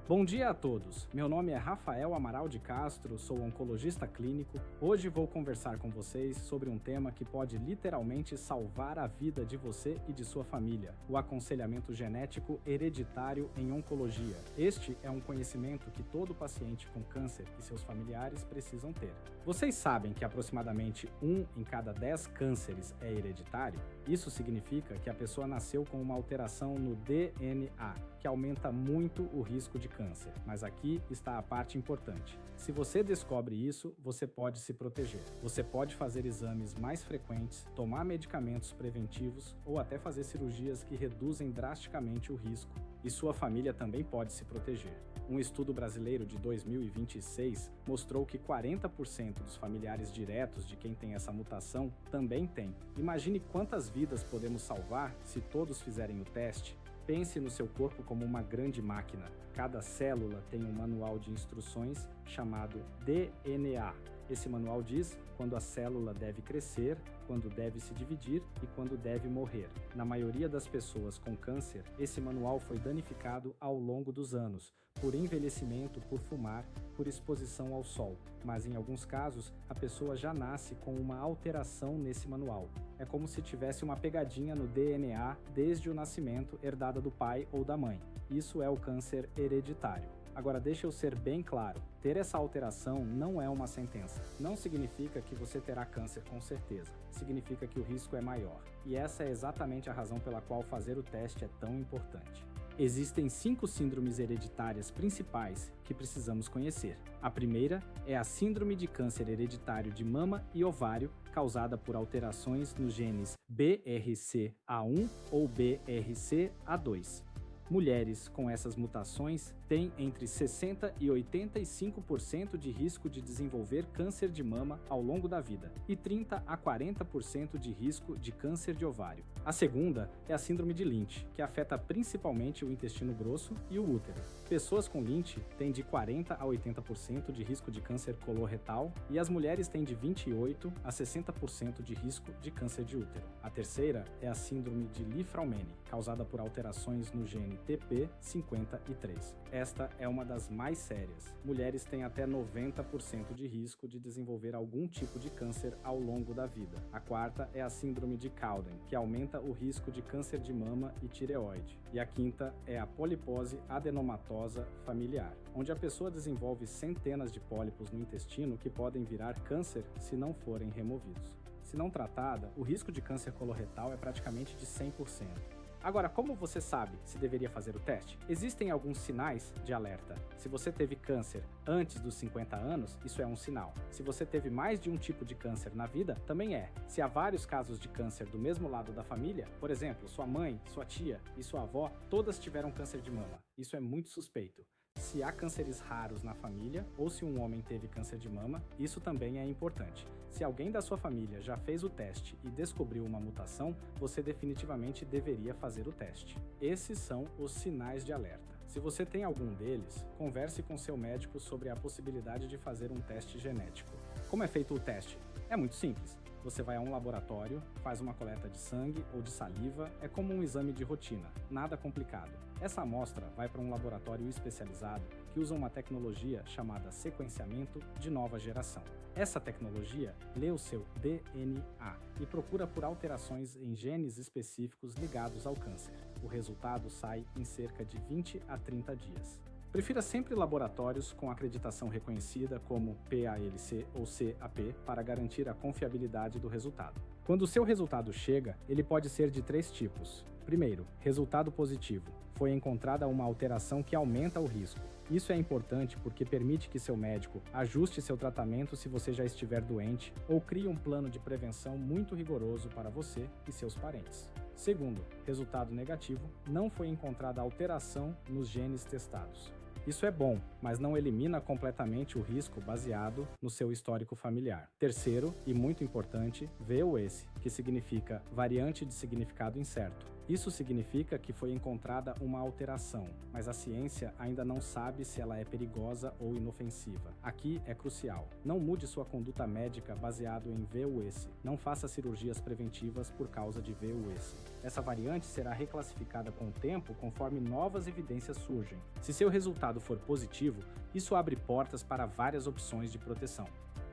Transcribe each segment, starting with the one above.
Bom dia a todos. Meu nome é Rafael Amaral de Castro, sou oncologista clínico. Hoje vou conversar com vocês sobre um tema que pode literalmente salvar a vida de você e de sua família: o aconselhamento genético hereditário em oncologia. Este é um conhecimento que todo paciente com câncer e seus familiares precisam ter. Vocês sabem que aproximadamente 1 em cada 10 cânceres é hereditário? Isso significa que a pessoa nasceu com uma alteração no DNA, que aumenta muito o risco de câncer. Mas aqui está a parte importante. Se você descobre isso, você pode se proteger. Você pode fazer exames mais frequentes, tomar medicamentos preventivos ou até fazer cirurgias que reduzem drasticamente o risco. E sua família também pode se proteger. Um estudo brasileiro de 2026 mostrou que 40% dos familiares diretos de quem tem essa mutação também tem. Imagine quantas vidas podemos salvar se todos fizerem o teste. Pense no seu corpo como uma grande máquina. Cada célula tem um manual de instruções chamado DNA. Esse manual diz quando a célula deve crescer, quando deve se dividir e quando deve morrer. Na maioria das pessoas com câncer, esse manual foi danificado ao longo dos anos, por envelhecimento, por fumar, por exposição ao sol. Mas em alguns casos, a pessoa já nasce com uma alteração nesse manual. É como se tivesse uma pegadinha no DNA desde o nascimento, herdada do pai ou da mãe. Isso é o câncer hereditário. Agora, deixa eu ser bem claro, ter essa alteração não é uma sentença. Não significa que você terá câncer com certeza. Significa que o risco é maior. E essa é exatamente a razão pela qual fazer o teste é tão importante. Existem 5 síndromes hereditárias principais que precisamos conhecer. A primeira é a síndrome de câncer hereditário de mama e ovário, causada por alterações nos genes BRCA1 ou BRCA2. Mulheres com essas mutações têm entre 60% e 85% de risco de desenvolver câncer de mama ao longo da vida e 30% a 40% de risco de câncer de ovário. A segunda é a síndrome de Lynch, que afeta principalmente o intestino grosso e o útero. Pessoas com Lynch têm de 40% a 80% de risco de câncer coloretal e as mulheres têm de 28% a 60% de risco de câncer de útero. A terceira é a síndrome de Li-Fraumeni, causada por alterações no gene TP53. Esta é uma das mais sérias. Mulheres têm até 90% de risco de desenvolver algum tipo de câncer ao longo da vida. A quarta é a síndrome de Cowden, que aumenta o risco de câncer de mama e tireoide. E a quinta é a polipose adenomatosa familiar, onde a pessoa desenvolve centenas de pólipos no intestino que podem virar câncer se não forem removidos. Se não tratada, o risco de câncer coloretal é praticamente de 100%. Agora, como você sabe se deveria fazer o teste? Existem alguns sinais de alerta. Se você teve câncer antes dos 50 anos, isso é um sinal. Se você teve mais de um tipo de câncer na vida, também é. Se há vários casos de câncer do mesmo lado da família, por exemplo, sua mãe, sua tia e sua avó, todas tiveram câncer de mama. Isso é muito suspeito. Se há cânceres raros na família, ou se um homem teve câncer de mama, isso também é importante. Se alguém da sua família já fez o teste e descobriu uma mutação, você definitivamente deveria fazer o teste. Esses são os sinais de alerta. Se você tem algum deles, converse com seu médico sobre a possibilidade de fazer um teste genético. Como é feito o teste? É muito simples. Você vai a um laboratório, faz uma coleta de sangue ou de saliva, é como um exame de rotina, nada complicado. Essa amostra vai para um laboratório especializado que usa uma tecnologia chamada sequenciamento de nova geração. Essa tecnologia lê o seu DNA e procura por alterações em genes específicos ligados ao câncer. O resultado sai em cerca de 20 a 30 dias. Prefira sempre laboratórios com acreditação reconhecida como PALC ou CAP para garantir a confiabilidade do resultado. Quando o seu resultado chega, ele pode ser de 3 tipos. Primeiro, resultado positivo. Foi encontrada uma alteração que aumenta o risco. Isso é importante porque permite que seu médico ajuste seu tratamento se você já estiver doente ou crie um plano de prevenção muito rigoroso para você e seus parentes. Segundo, resultado negativo, não foi encontrada alteração nos genes testados. Isso é bom, mas não elimina completamente o risco baseado no seu histórico familiar. Terceiro, e muito importante, VUS, que significa variante de significado incerto. Isso significa que foi encontrada uma alteração, mas a ciência ainda não sabe se ela é perigosa ou inofensiva. Aqui é crucial. Não mude sua conduta médica baseado em VUS. Não faça cirurgias preventivas por causa de VUS. Essa variante será reclassificada com o tempo conforme novas evidências surgem. Se seu resultado for positivo, isso abre portas para várias opções de proteção.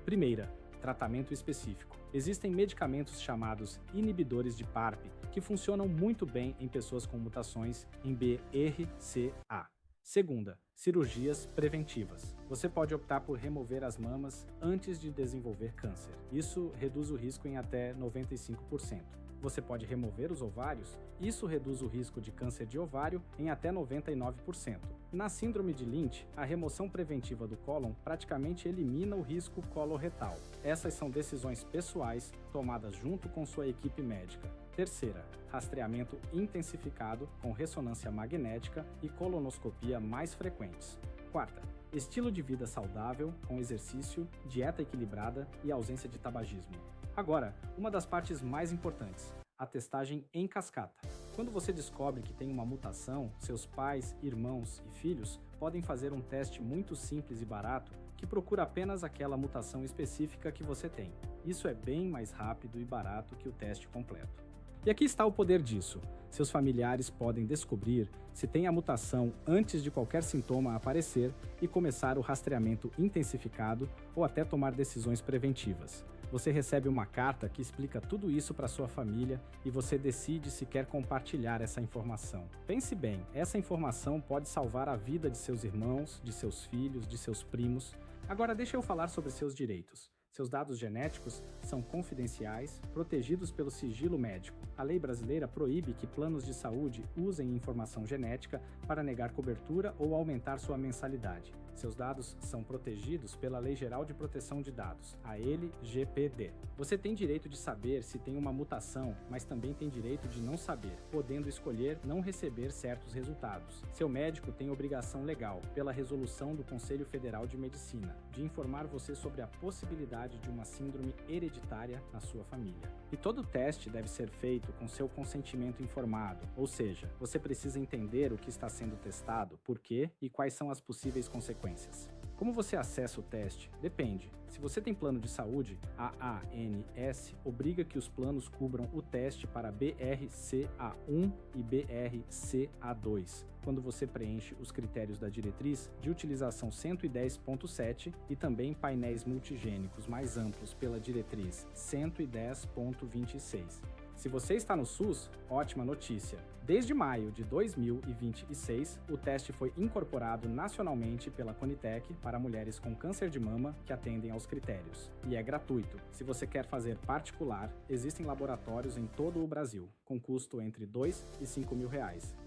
Primeira, tratamento específico. Existem medicamentos chamados inibidores de PARP que funcionam muito bem em pessoas com mutações em BRCA. Segunda, cirurgias preventivas. Você pode optar por remover as mamas antes de desenvolver câncer. Isso reduz o risco em até 95%. Você pode remover os ovários, isso reduz o risco de câncer de ovário em até 99%. Na síndrome de Lynch, a remoção preventiva do cólon praticamente elimina o risco coloretal. Essas são decisões pessoais tomadas junto com sua equipe médica. Terceira, rastreamento intensificado com ressonância magnética e colonoscopia mais frequentes. Quarta, estilo de vida saudável com exercício, dieta equilibrada e ausência de tabagismo. Agora, uma das partes mais importantes, a testagem em cascata. Quando você descobre que tem uma mutação, seus pais, irmãos e filhos podem fazer um teste muito simples e barato que procura apenas aquela mutação específica que você tem. Isso é bem mais rápido e barato que o teste completo. E aqui está o poder disso. Seus familiares podem descobrir se tem a mutação antes de qualquer sintoma aparecer e começar o rastreamento intensificado ou até tomar decisões preventivas. Você recebe uma carta que explica tudo isso para sua família e você decide se quer compartilhar essa informação. Pense bem, essa informação pode salvar a vida de seus irmãos, de seus filhos, de seus primos. Agora deixa eu falar sobre seus direitos. Seus dados genéticos são confidenciais, protegidos pelo sigilo médico. A lei brasileira proíbe que planos de saúde usem informação genética para negar cobertura ou aumentar sua mensalidade. Seus dados são protegidos pela Lei Geral de Proteção de Dados, a LGPD. Você tem direito de saber se tem uma mutação, mas também tem direito de não saber, podendo escolher não receber certos resultados. Seu médico tem obrigação legal, pela resolução do Conselho Federal de Medicina, de informar você sobre a possibilidade de uma síndrome hereditária na sua família. E todo teste deve ser feito com seu consentimento informado, ou seja, você precisa entender o que está sendo testado, por quê e quais são as possíveis consequências. Como você acessa o teste? Depende. Se você tem plano de saúde, a ANS obriga que os planos cubram o teste para BRCA1 e BRCA2, quando você preenche os critérios da diretriz de utilização 110.7 e também painéis multigênicos mais amplos pela diretriz 110.26. Se você está no SUS, ótima notícia! Desde maio de 2026, o teste foi incorporado nacionalmente pela Conitec para mulheres com câncer de mama que atendem aos critérios. E é gratuito. Se você quer fazer particular, existem laboratórios em todo o Brasil, com custo entre R$ 2 e R$ 5 mil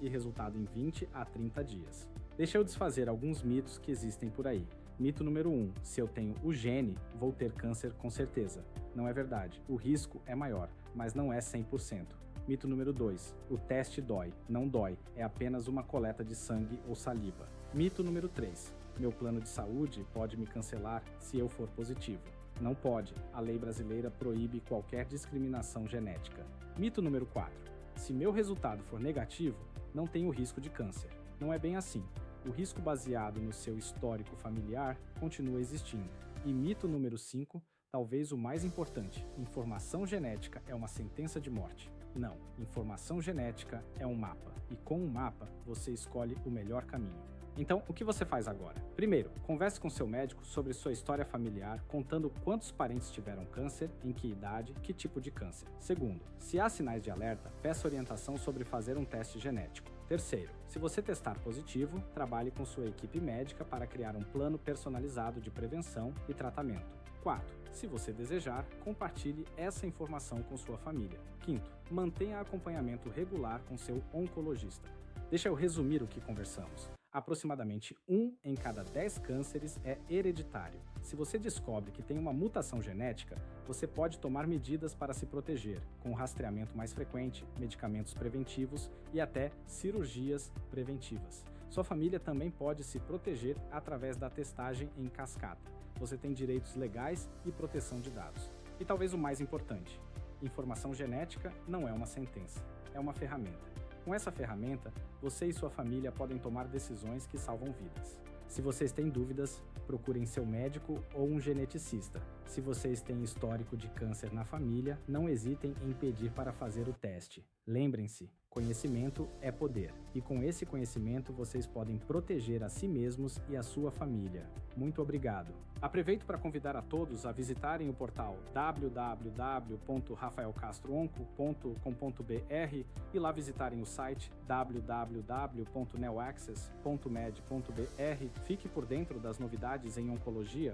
e resultado em 20 a 30 dias. Deixa eu desfazer alguns mitos que existem por aí. Mito número 1. Se eu tenho o gene, vou ter câncer com certeza. Não é verdade. O risco é maior, mas não é 100%. Mito número 2. O teste dói. Não dói. É apenas uma coleta de sangue ou saliva. Mito número 3. Meu plano de saúde pode me cancelar se eu for positivo. Não pode. A lei brasileira proíbe qualquer discriminação genética. Mito número 4. Se meu resultado for negativo, não tenho risco de câncer. Não é bem assim. O risco baseado no seu histórico familiar continua existindo. E mito número 5, talvez o mais importante: informação genética é uma sentença de morte. Não, informação genética é um mapa. E com um mapa, você escolhe o melhor caminho. Então, o que você faz agora? Primeiro, converse com seu médico sobre sua história familiar, contando quantos parentes tiveram câncer, em que idade, que tipo de câncer. Segundo, se há sinais de alerta, peça orientação sobre fazer um teste genético. Terceiro, se você testar positivo, trabalhe com sua equipe médica para criar um plano personalizado de prevenção e tratamento. Quarto, se você desejar, compartilhe essa informação com sua família. Quinto, mantenha acompanhamento regular com seu oncologista. Deixa eu resumir o que conversamos. Aproximadamente 1 em cada 10 cânceres é hereditário. Se você descobre que tem uma mutação genética, você pode tomar medidas para se proteger, com rastreamento mais frequente, medicamentos preventivos e até cirurgias preventivas. Sua família também pode se proteger através da testagem em cascata. Você tem direitos legais e proteção de dados. E talvez o mais importante: informação genética não é uma sentença, é uma ferramenta. Com essa ferramenta, você e sua família podem tomar decisões que salvam vidas. Se vocês têm dúvidas, procurem seu médico ou um geneticista. Se vocês têm histórico de câncer na família, não hesitem em pedir para fazer o teste. Lembrem-se, conhecimento é poder. E com esse conhecimento vocês podem proteger a si mesmos e a sua família. Muito obrigado. Aproveito para convidar a todos a visitarem o portal www.rafaelcastroonco.com.br e lá visitarem o site www.neoaccess.med.br. Fique por dentro das novidades em oncologia